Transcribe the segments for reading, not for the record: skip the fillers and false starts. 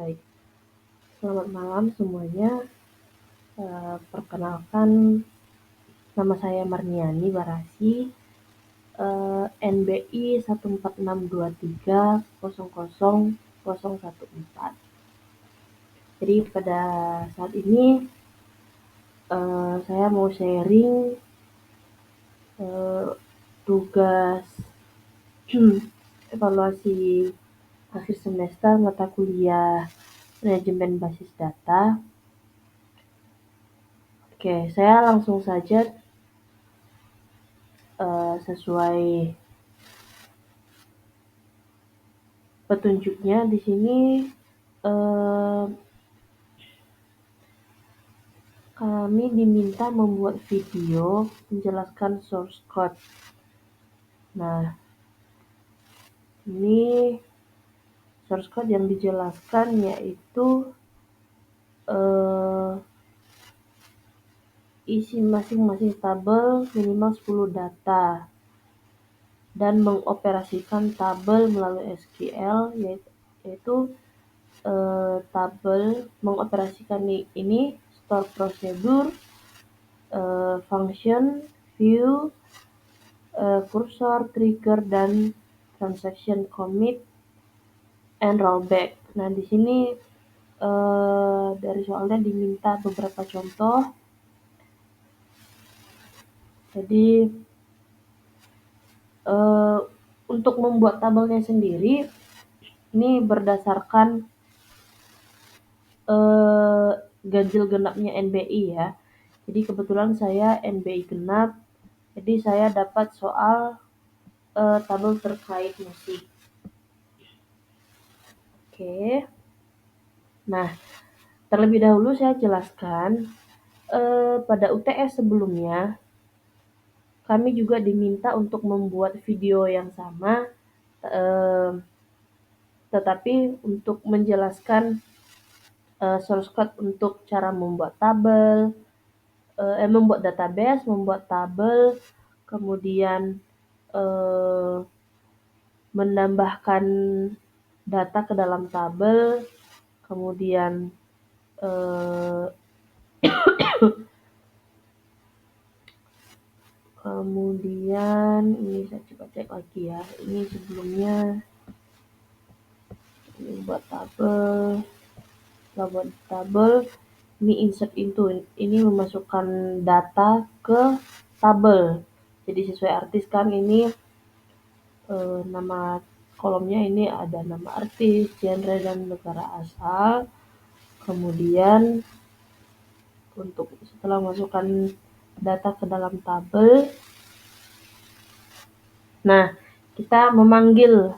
Baik, selamat malam semuanya. Perkenalkan, nama saya Marniani Barasi, NBI 14623000014. Jadi pada saat ini saya mau sharing tugas evaluasi akhir semester mata kuliah manajemen basis data. Oke, saya langsung saja sesuai petunjuknya di sini. Kami diminta membuat video menjelaskan source code. Nah, ini source code yang dijelaskan yaitu isi masing-masing tabel minimal 10 data dan mengoperasikan tabel melalui SQL, yaitu tabel mengoperasikan ini store prosedur, function, view, cursor, trigger, dan transaction commit and rollback. Nah, di sini dari soalnya diminta beberapa contoh. Jadi untuk membuat tabelnya sendiri ini berdasarkan ganjil genapnya NBI ya. Jadi kebetulan saya NBI genap, jadi saya dapat soal tabel terkait musik. Oke. Nah, terlebih dahulu saya jelaskan pada UTS sebelumnya kami juga diminta untuk membuat video yang sama, tetapi untuk menjelaskan source code untuk cara membuat tabel, membuat database, membuat tabel, kemudian menambahkan data ke dalam tabel, kemudian ini saya coba cek lagi ya. Ini sebelumnya ini buat tabel, ini insert into, ini memasukkan data ke tabel. Jadi sesuai artis kan ini nama kolomnya ini ada nama artis, genre, dan negara asal. Kemudian untuk setelah masukkan data ke dalam tabel, nah kita memanggil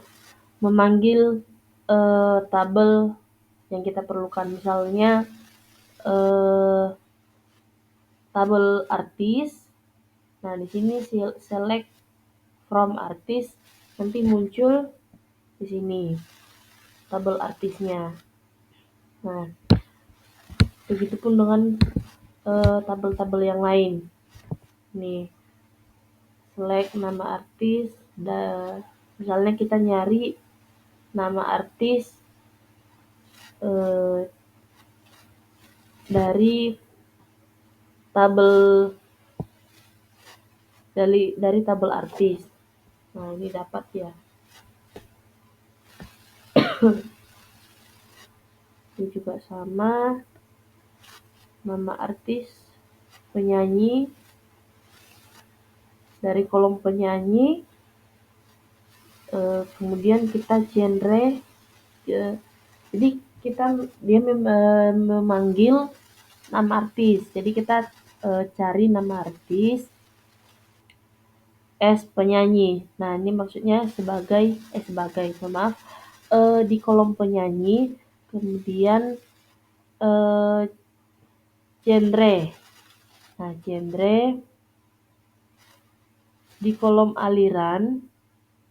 tabel yang kita perlukan, misalnya tabel artis. Nah, di sini select from artis, nanti muncul di sini tabel artisnya. Nah, begitupun dengan tabel-tabel yang lain. Nih, select nama artis, misalnya kita nyari nama artis dari tabel artis. Nah, ini dapat ya. Ini juga sama, nama artis, penyanyi, dari kolom penyanyi, kemudian kita genre, jadi dia memanggil nama artis, jadi kita cari nama artis penyanyi. Nah, ini maksudnya di kolom penyanyi, kemudian genre. Nah, genre di kolom aliran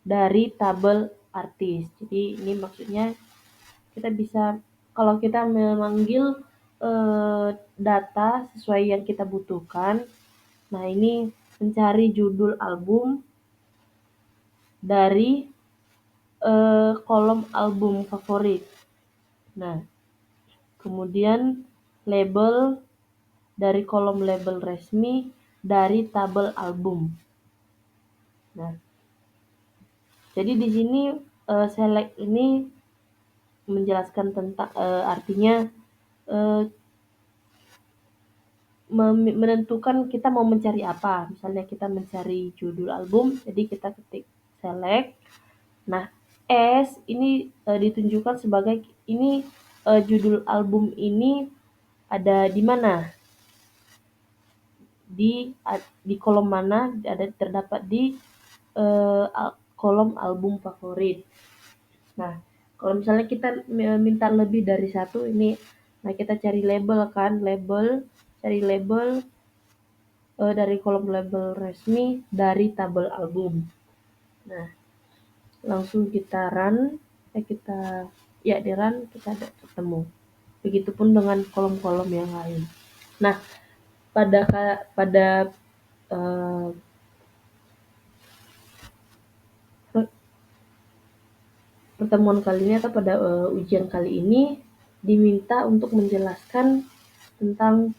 dari tabel artis. Jadi ini maksudnya kita bisa, kalau kita memanggil data sesuai yang kita butuhkan, nah ini mencari judul album dari kolom album favorit. Nah, kemudian label dari kolom label resmi dari tabel album. Nah, jadi di sini select ini menjelaskan tentang artinya menentukan kita mau mencari apa. Misalnya kita mencari judul album, jadi kita ketik select. Nah, S ini ditunjukkan sebagai ini judul album ini ada di mana? Di kolom mana? Ada terdapat di kolom album favorit. Nah, kalau misalnya kita minta lebih dari satu ini, nah kita cari label kan, cari label dari kolom label resmi dari tabel album. Nah, langsung kita run, kita di run kita ada ketemu. Begitupun dengan kolom-kolom yang lain. Nah, pada uh, pertemuan kali ini atau pada ujian kali ini diminta untuk menjelaskan tentang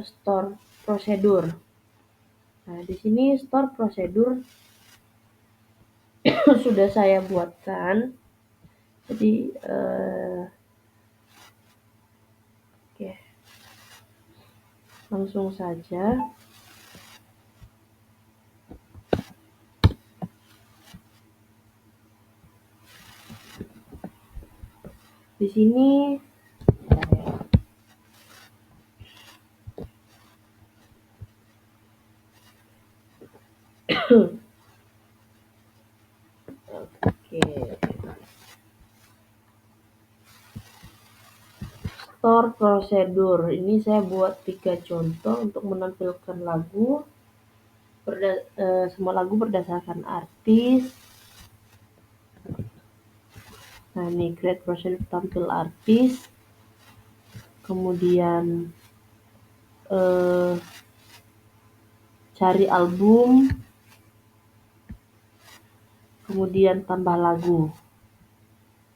store prosedur. Nah, di sini store prosedur sudah saya buatkan. Jadi oke. Langsung saja. Di sini oke. Store prosedur. Ini saya buat 3 contoh untuk menampilkan lagu. Semua lagu berdasarkan artis. Nah, ini create prosedur tampil artis. Kemudian cari album. Kemudian tambah lagu.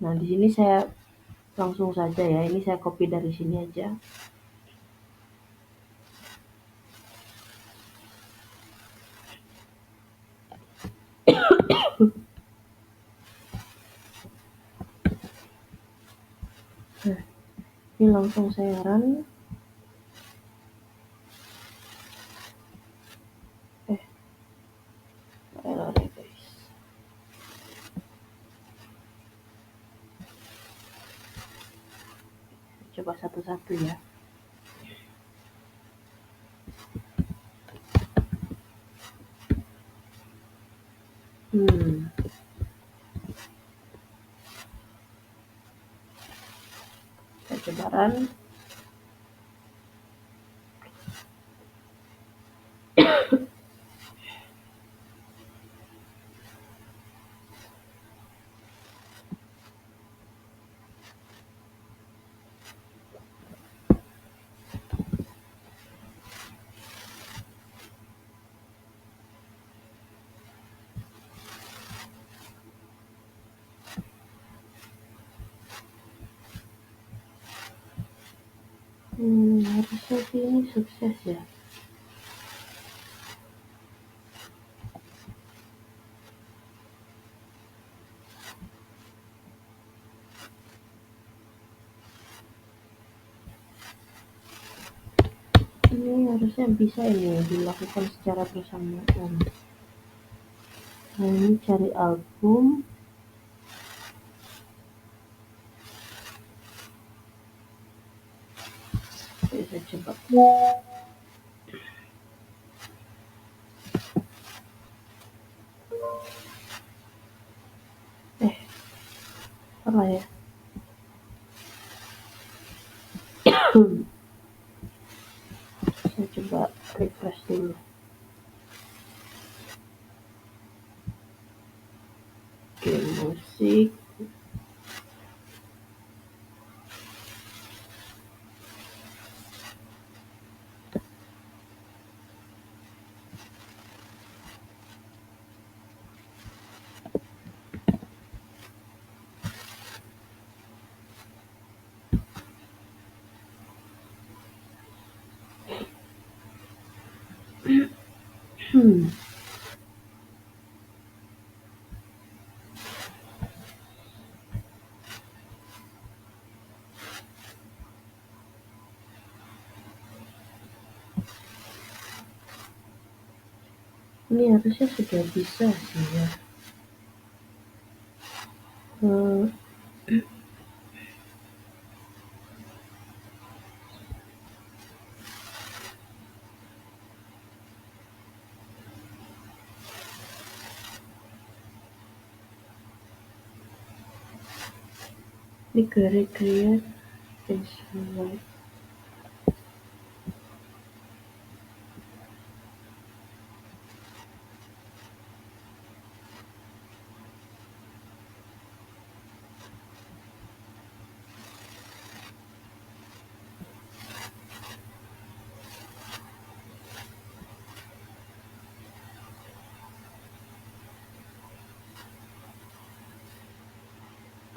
Nah, di sini saya langsung saja ya. Ini saya copy dari sini aja. Nah, ini langsung saya run. Error ya guys. Coba satu-satu ya. Saya coba run. Harusnya sih ini sukses ya. Ini harusnya bisa ini dilakukan secara bersamaan. Nah, ini cari album. Saya coba. Salah ya. Saya coba refresh dulu. Oke, musik. Ini harusnya sudah bisa sih ya. Hmm, ini create visual.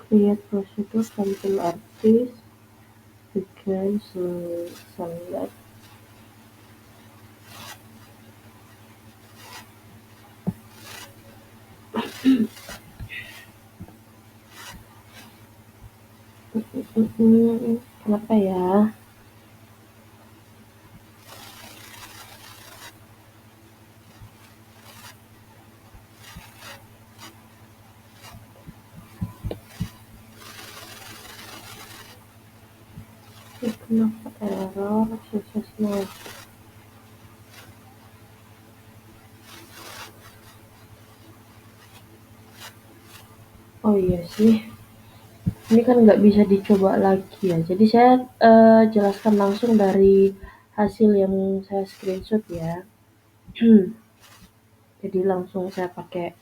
Create procedure tampil artis, begin select. Kenapa ya? Kenapa error successful? Oh iya sih, ini kan nggak bisa dicoba lagi ya. Jadi saya jelaskan langsung dari hasil yang saya screenshot ya. Jadi langsung saya pakai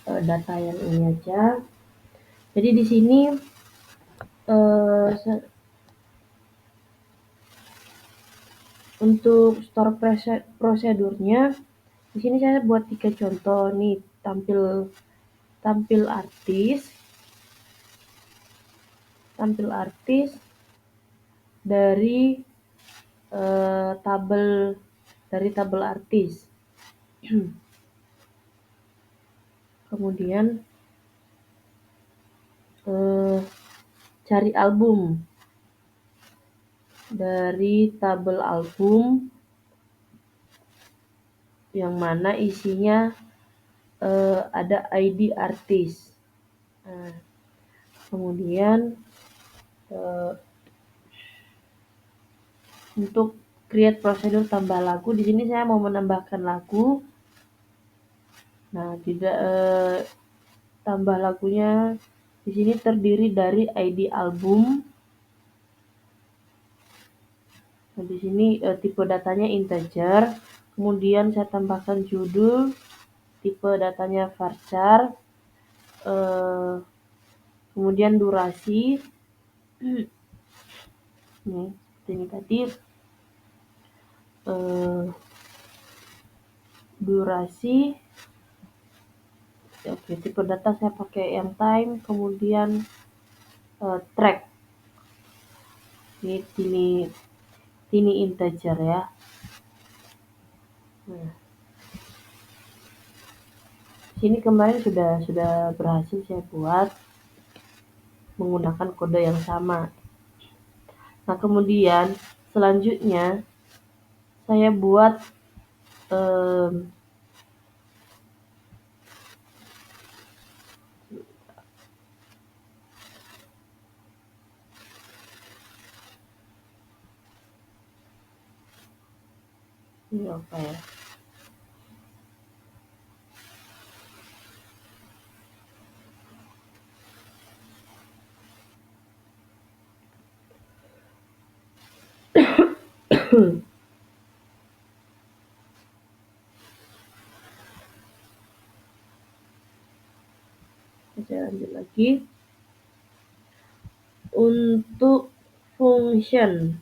data yang ini aja. Jadi di sini eh, untuk store prosedurnya, di sini saya buat 3 contoh nih, tampil tampil artis, tampil artis dari tabel artis. Kemudian eh, cari album dari tabel album yang mana isinya ada ID artis. Nah, kemudian eh, untuk create prosedur tambah lagu, di sini saya mau menambahkan lagu. Nah, tidak tambah lagunya di sini terdiri dari ID album. Nah, di sini tipe datanya integer. Kemudian saya tambahkan judul, tipe datanya varchar. Kemudian durasi. Nih, ini tadi durasi. Oke, tipe data saya pakai yang time. Kemudian track. Ini integer ya. Nah, sini kemarin sudah berhasil saya buat menggunakan kode yang sama. Nah, kemudian selanjutnya saya buat ini apa ya? Saya lanjut lagi. Untuk function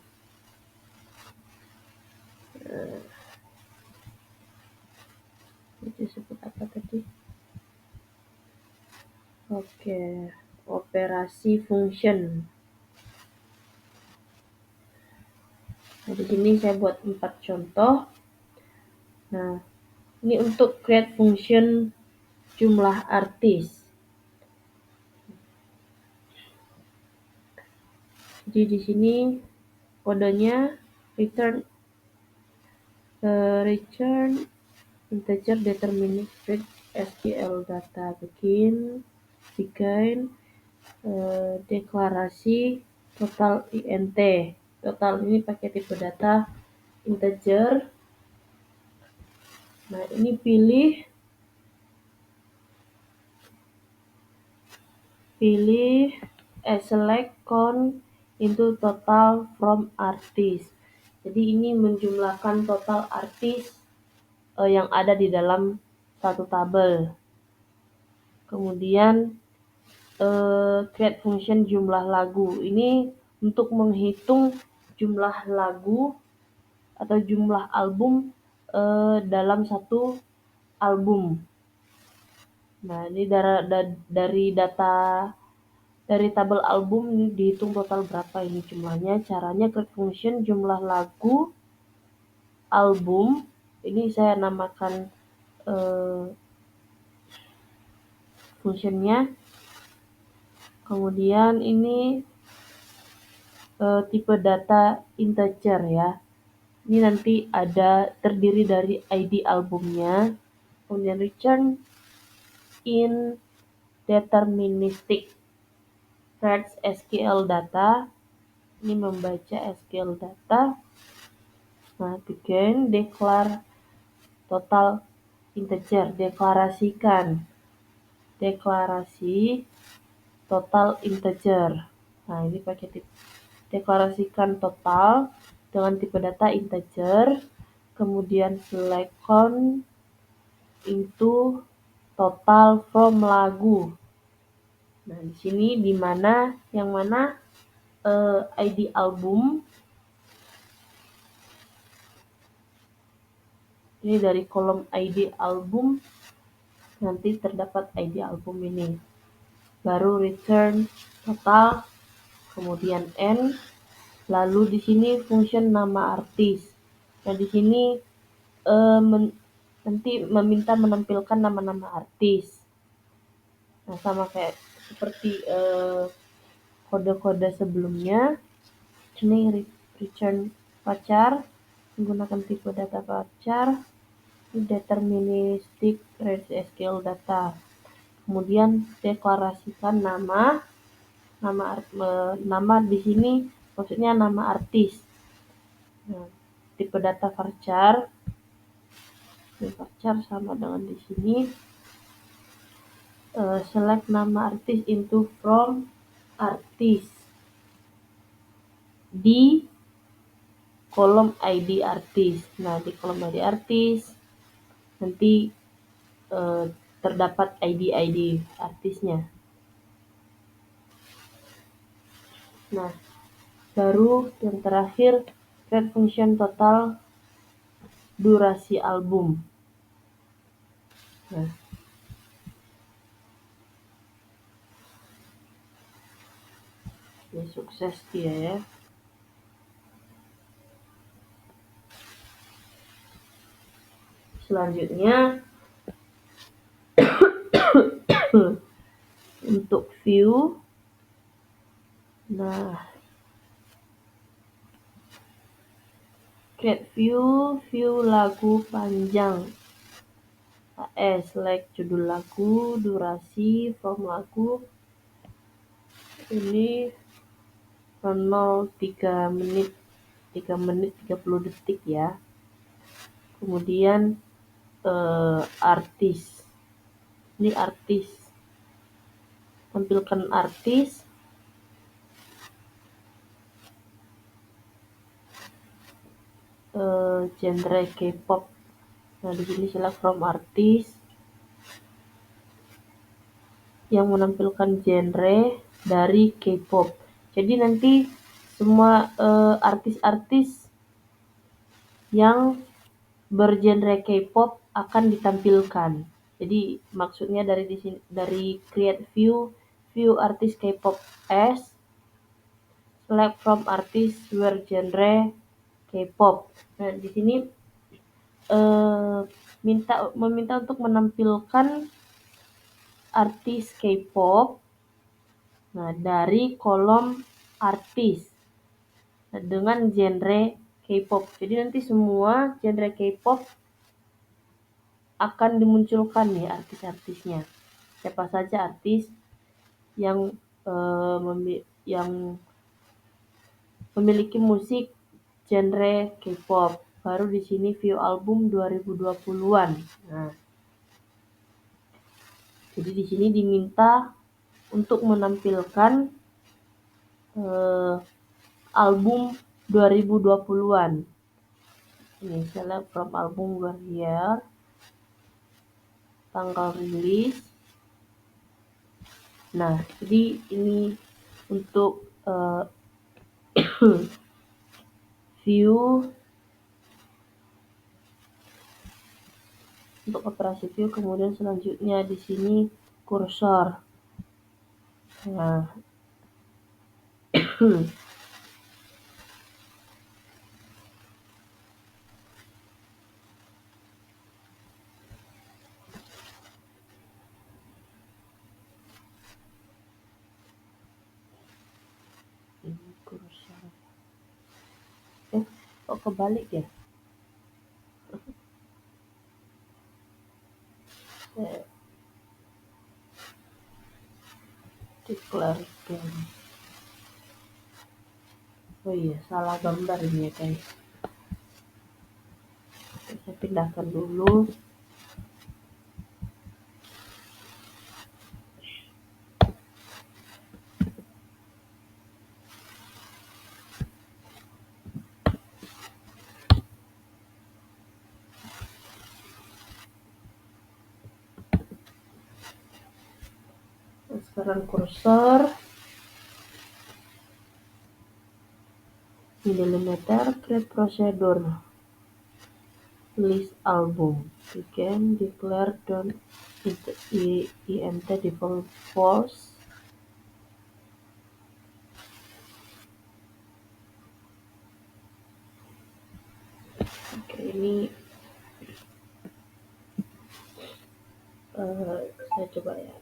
itu disebut apa tadi? Oke, operasi function. Nah, di sini saya buat 4 contoh. Nah, Ini untuk create function jumlah artis. Jadi di sini kodenya return integer deterministic SQL data. Bikin deklarasi total int. Total ini pakai tipe data integer. Nah, ini pilih select count into total from artist. Jadi ini menjumlahkan total artis yang ada di dalam satu tabel. Kemudian create function jumlah lagu. Ini untuk menghitung jumlah lagu atau jumlah album dalam satu album. Nah, ini dari data dari tabel album ini dihitung total berapa ini jumlahnya. Caranya create function jumlah lagu album. Ini saya namakan functionnya. Kemudian ini tipe data integer ya. Ini nanti ada terdiri dari ID albumnya. Kemudian return in deterministic fetch SQL data. Ini membaca SQL data. Nah, bikin declare total integer, deklarasi total integer. Nah, ini pakai deklarasikan total dengan tipe data integer, kemudian select count into total from lagu. Nah, di sini yang mana ID album. Ini dari kolom ID album nanti terdapat ID album ini. Baru return total, kemudian n. Lalu di sini function nama artis. Nah, di sini nanti meminta menampilkan nama-nama artis. Nah, sama kayak seperti kode-kode sebelumnya. Ini return pacar menggunakan tipe data pacar, deterministic range SQL data. Kemudian deklarasikan nama di sini maksudnya nama artis. Nah, tipe data varchar sama dengan di sini. Select nama artis into from artis di kolom ID artis. Nah, di kolom ID artis nanti terdapat ID artisnya. Nah, baru yang terakhir create function total durasi album. Nah, ini sukses dia ya. Selanjutnya untuk view. Nah, create view lagu panjang. Select judul lagu, durasi, from lagu. Ini 3 menit 30 detik ya. Kemudian artis. Ini artis. Tampilkan artis. Genre K-pop. Nah, di sini select from artis yang menampilkan genre dari K-pop. Jadi nanti semua artis-artis yang bergenre K-pop akan ditampilkan. Jadi maksudnya dari create view artis K-pop as select from artis where genre K-pop. Nah, di sini meminta untuk menampilkan artis K-pop, nah dari kolom artis dengan genre K-pop. Jadi nanti semua genre K-pop akan dimunculkan nih artis-artisnya. Siapa saja artis yang yang memiliki musik genre K-pop. Baru di sini view album 2020-an. Nah, jadi di sini diminta untuk menampilkan album 2020-an. Ini select from album Warrior, tanggal rilis. Nah, jadi ini untuk view, untuk operasi view. Kemudian selanjutnya di sini kursor. Nah, ini kursor. Kok kebalik ya? Declare game. Oh iya, salah gambar ini ya guys. Saya pindahkan dulu. Nah, sekarang kursor milimeter, create procedure, list album, begin, declare don't int default false. Oke, ini saya coba ya.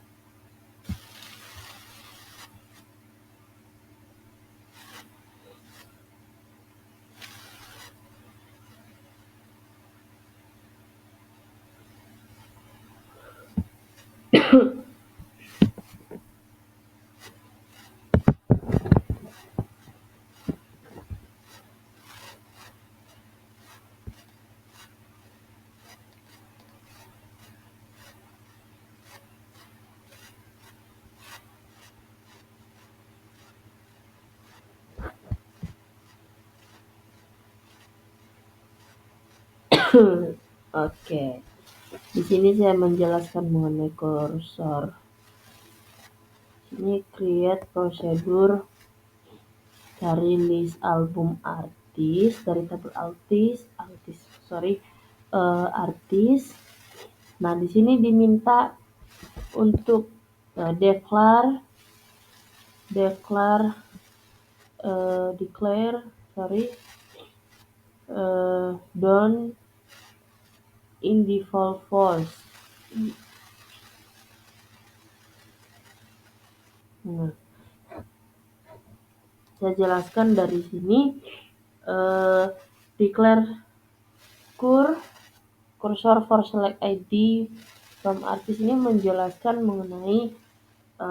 Oke, di sini saya menjelaskan mengenai kursor. Ini create procedure dari list album artis, dari tabel artis. Nah, di sini diminta untuk declare don't in default false. Nah, saya jelaskan dari sini declare cursor for select ID from artis ini menjelaskan mengenai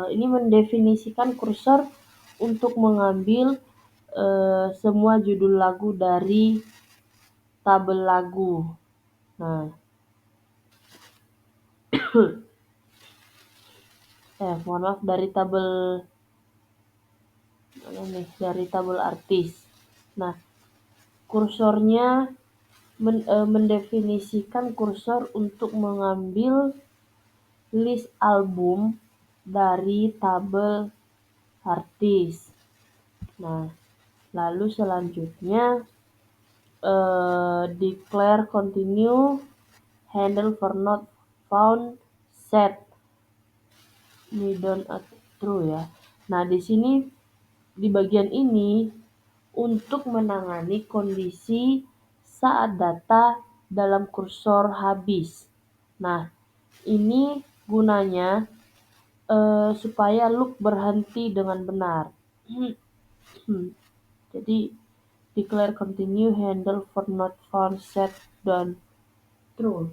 ini mendefinisikan kursor untuk mengambil semua judul lagu dari tabel lagu. Nah, mohon maaf, dari tabel artis. Nah, kursornya mendefinisikan kursor untuk mengambil list album dari tabel artis. Nah, lalu selanjutnya declare continue handle for not found set don't true ya. Nah, di sini di bagian ini untuk menangani kondisi saat data dalam kursor habis. Nah, ini gunanya supaya loop berhenti dengan benar. Jadi declare continue handle for not found set dan true.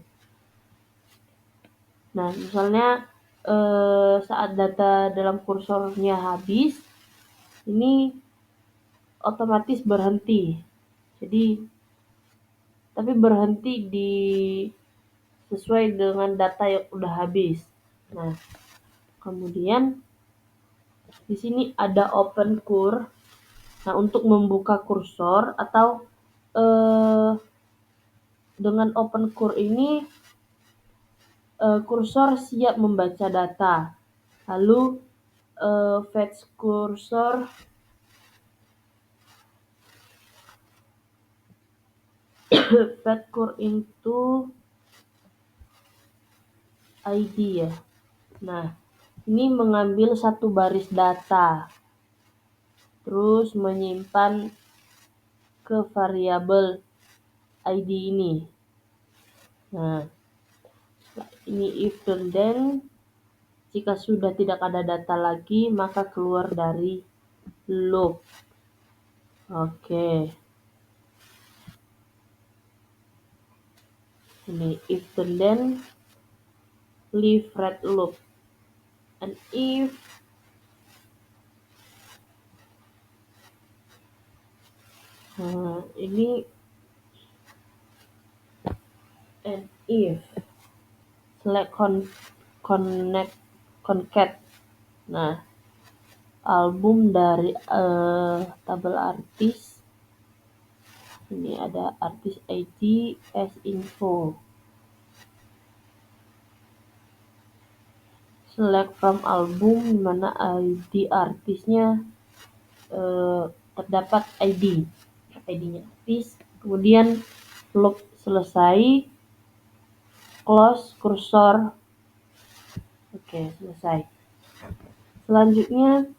Nah, misalnya saat data dalam kursornya habis, ini otomatis berhenti. Jadi tapi berhenti di sesuai dengan data yang udah habis. Nah, kemudian di sini ada open cur. Nah, untuk membuka kursor atau dengan open cur ini kursor siap membaca data. Lalu fetch cursor fetch cur into ID ya. Nah, ini mengambil satu baris data. Terus menyimpan ke variabel ID ini. Nah, ini if dan then jika sudah tidak ada data lagi maka keluar dari loop. Oke. Ini if dan then leave red loop. And if ini and if select connect concat. Nah, album dari tabel artis. Ini ada artis ID as info. Select from album dimana ID artisnya terdapat ID-nya artis. Kemudian loop selesai, close kursor. Oke, selesai. Selanjutnya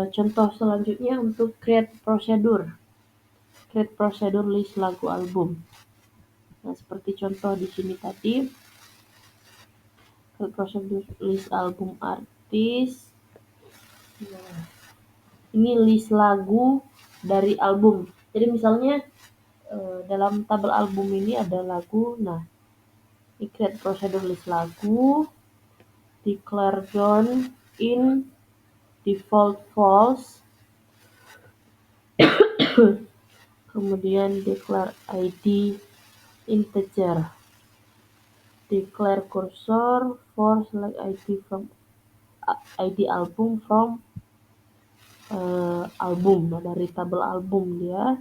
contoh selanjutnya untuk create procedure list lagu album. Nah, seperti contoh di sini tadi, create procedure list album artis. Nah, ini list lagu dari album. Jadi misalnya dalam tabel album ini ada lagu. Nah, ini create procedure list lagu, declare John in default false, kemudian declare ID integer, declare cursor for select ID album from album. Nah, dari tabel album dia.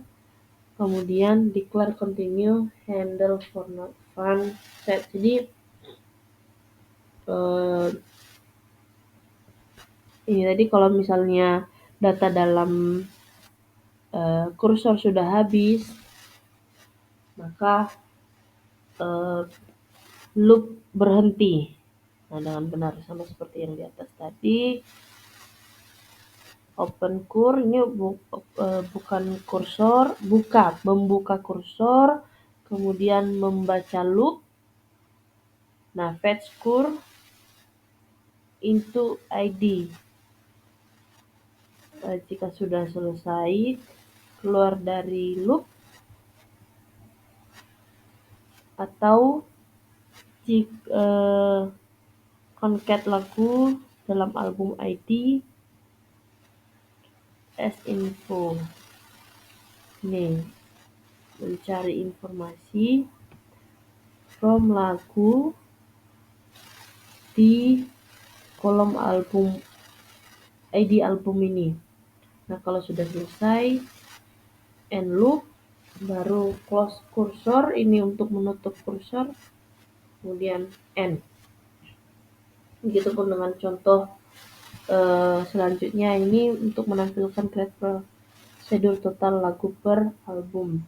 Kemudian declare continue handle for not found set. Jadi ini tadi kalau misalnya data dalam kursor sudah habis, maka loop berhenti. Nah, dengan benar sama seperti yang di atas tadi. Open cur ini bukan kursor, membuka kursor, kemudian membaca loop. Nah, fetch cur into ID. Jika sudah selesai, keluar dari loop, atau jika concat lagu dalam album ID as info. Nih, mencari informasi from lagu di kolom album ID album ini. Nah, kalau sudah selesai end loop, baru close kursor ini untuk menutup kursor, kemudian end. Begitupun dengan contoh selanjutnya ini untuk menampilkan create procedure total lagu per album.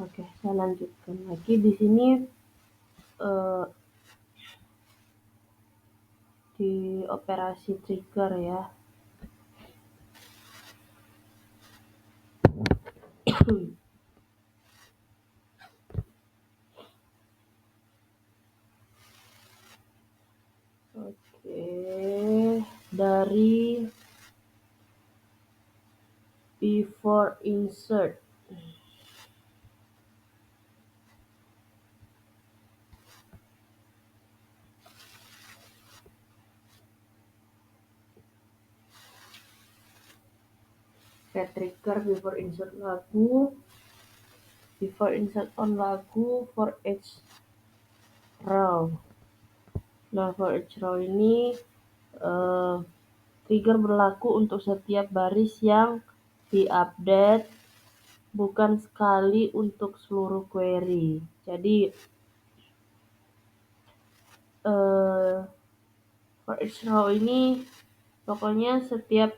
Oke, saya lanjutkan. lagi di sini di operasi trigger ya. Oke, dari before insert. Set trigger before insert lagu, before insert on lagu for each row. Nah, for each row ini trigger berlaku untuk setiap baris yang diupdate, bukan sekali untuk seluruh query. Jadi for each row ini pokoknya setiap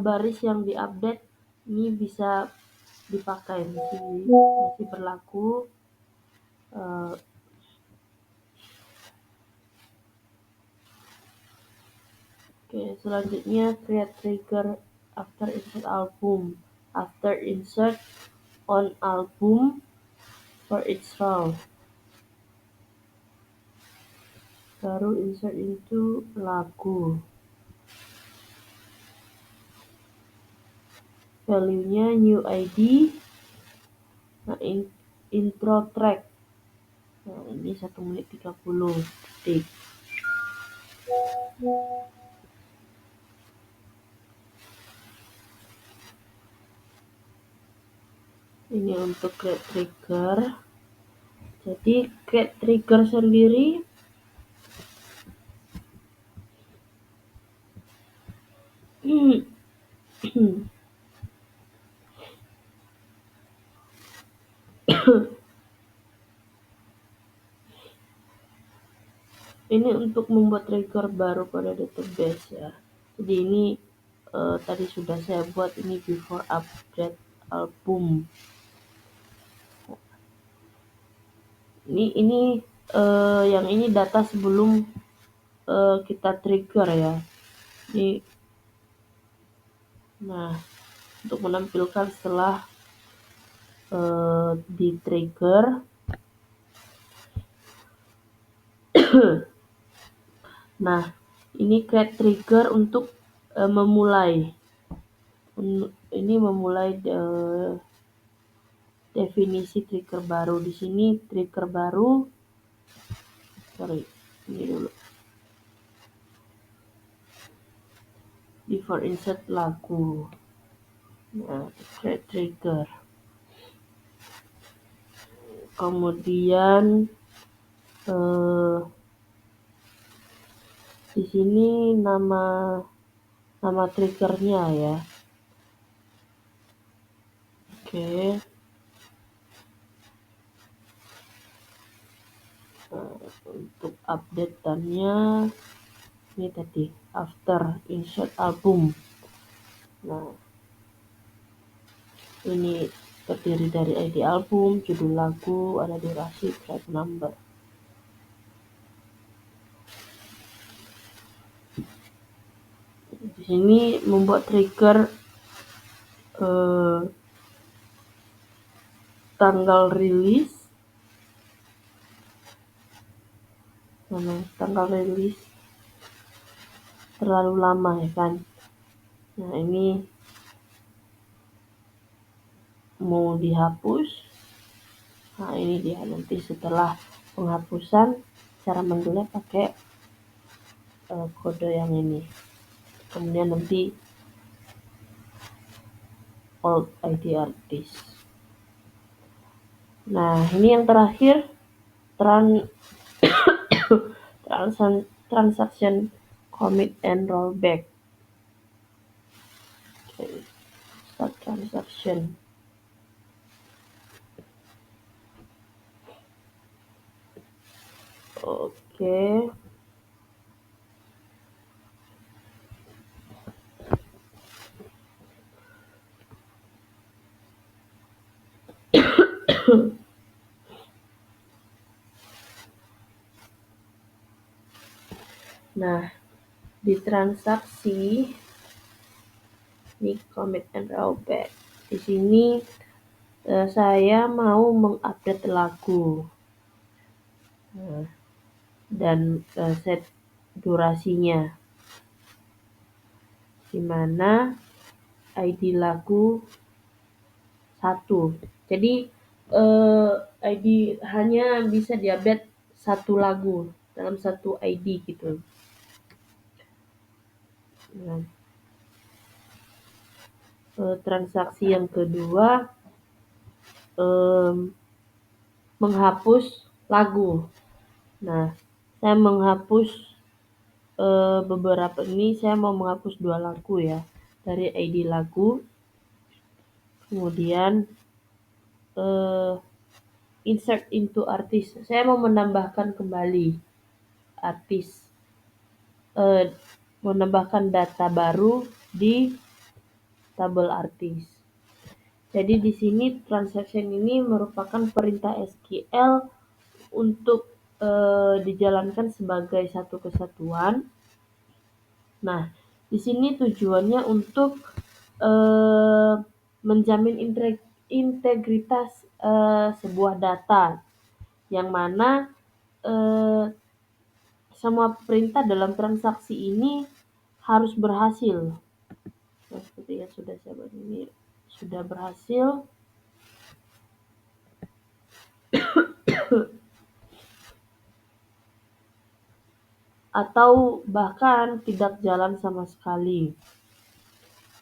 baris yang diupdate ini bisa dipakai, masih berlaku. Oke, selanjutnya create trigger after insert album. After insert on album for each row. Baru insert into lagu. Value-nya new ID. Nah, intro track. Nah, ini 1 menit 30 detik. Ini untuk create trigger. Jadi create trigger sendiri ini untuk membuat trigger baru pada database ya. Jadi ini tadi sudah saya buat ini before update album. Ini yang ini data sebelum kita trigger ya. Ini, nah, untuk menampilkan setelah di trigger. Nah, ini create trigger untuk memulai. Ini memulai definisi trigger baru. Di sini trigger baru. Sorry, ini dulu. Before insert lagu. Nah, create trigger. Kemudian di sini nama triggernya ya. Oke. Untuk update-nya ini tadi after insert album. Nah, ini terdiri dari ID album, judul lagu, ada durasi, track number. Di sini membuat trigger tanggal rilis, tanggal rilis terlalu lama ya kan. Nah, ini mau dihapus. Nah, ini dia nanti setelah penghapusan cara mendulia pakai kode yang ini. Kemudian nanti old ID artist. Nah, ini yang terakhir transaction commit and rollback. Okay. Start transaction. Oke. Nah, di transaksi ini commit and rollback. Di sini saya mau mengupdate lagu. Nah, dan set durasinya, di mana ID lagu 1. Jadi ID hanya bisa diupdate satu lagu dalam satu ID gitu. Nah, transaksi yang kedua menghapus lagu. Nah, saya menghapus beberapa ini, saya mau menghapus 2 lagu ya dari ID lagu. Kemudian insert into artist. Saya mau menambahkan kembali artis, menambahkan data baru di tabel artis. Jadi di sini transaction ini merupakan perintah SQL untuk dijalankan sebagai satu kesatuan. Nah, di sini tujuannya untuk menjamin integritas sebuah data, yang mana semua perintah dalam transaksi ini harus berhasil. Nah, seperti yang sudah saya buat ini sudah berhasil. Atau bahkan tidak jalan sama sekali.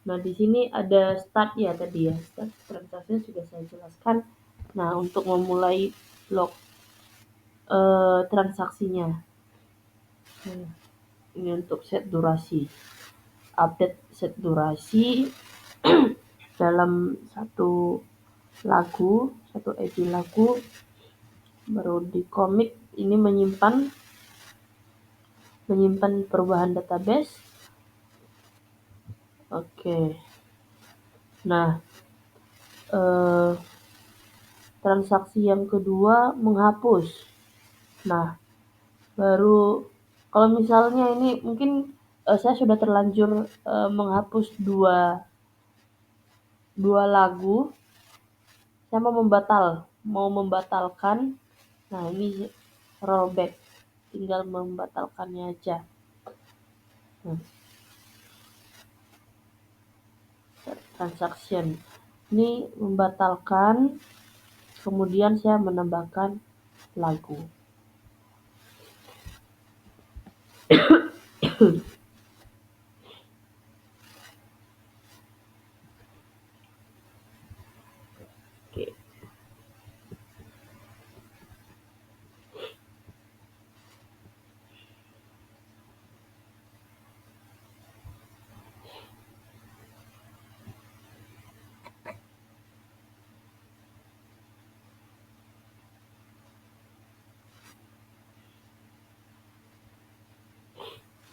Nah, di sini ada start ya tadi ya. Start transaksinya sudah saya jelaskan. Nah, untuk memulai log transaksinya. Ini untuk set durasi. Update set durasi dalam satu lagu, satu ID lagu, baru di commit ini menyimpan perubahan database. Oke. Nah, transaksi yang kedua menghapus. Nah, baru kalau misalnya ini mungkin saya sudah terlanjur menghapus dua lagu, saya mau membatalkan. Nah, ini rollback, tinggal membatalkannya aja. Nah, transaction ini membatalkan, kemudian saya menambahkan lagu. Oke.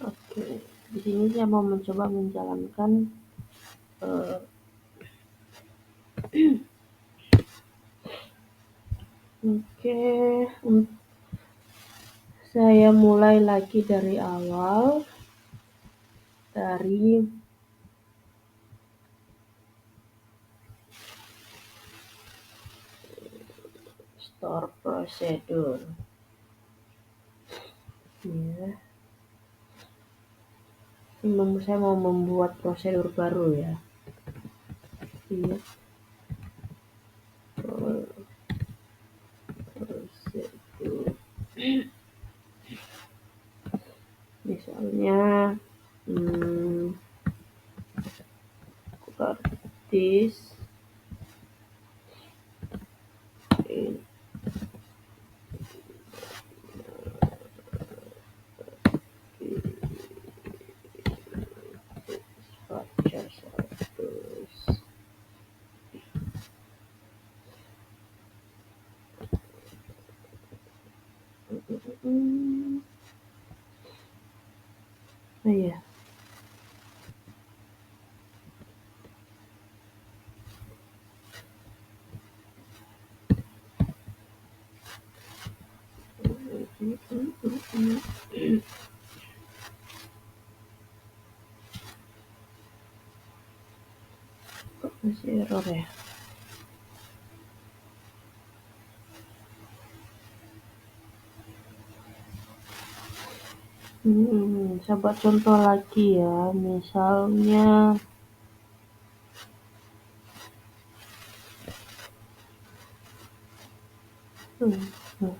Oke, di sini saya mau mencoba menjalankan oke, saya mulai lagi dari awal, dari store procedure. Ya. Ini saya mau membuat prosedur baru ya. Iya. Prosedur. Misalnya artis oh iya. Masih error ya? Coba contoh lagi ya, misalnya hmm, hmm,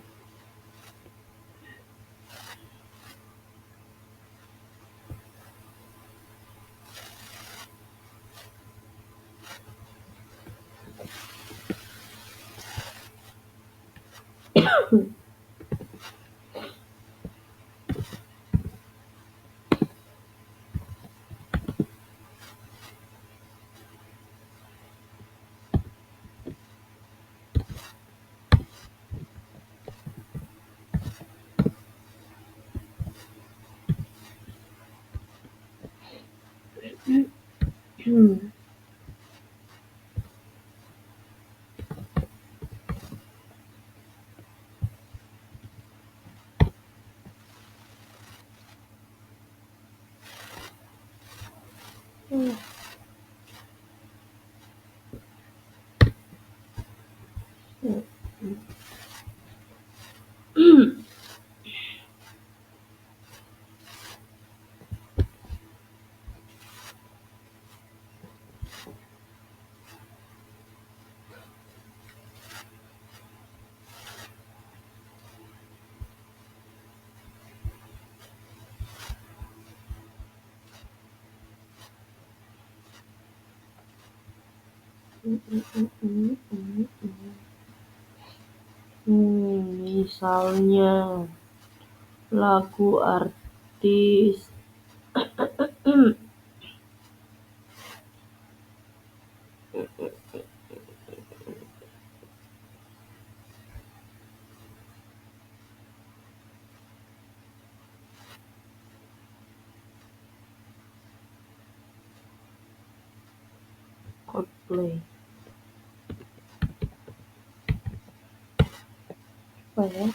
hmm, hmm, hmm, misalnya lagu artis Coldplay. Apa ya?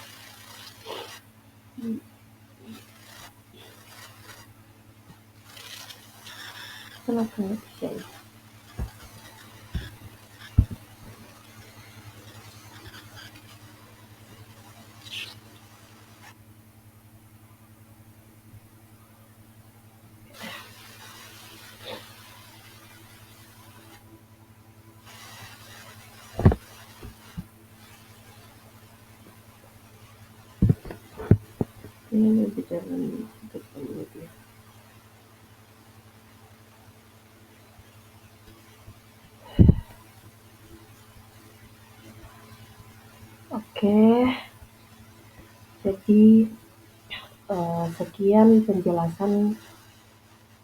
Kenapa nggak bisa ya? Ini bicara ketemu dia. Oke, jadi sekian penjelasan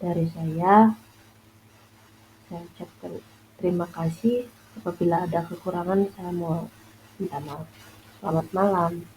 dari saya. Saya ucapkan terima kasih. Apabila ada kekurangan, saya mau minta maaf. Selamat malam.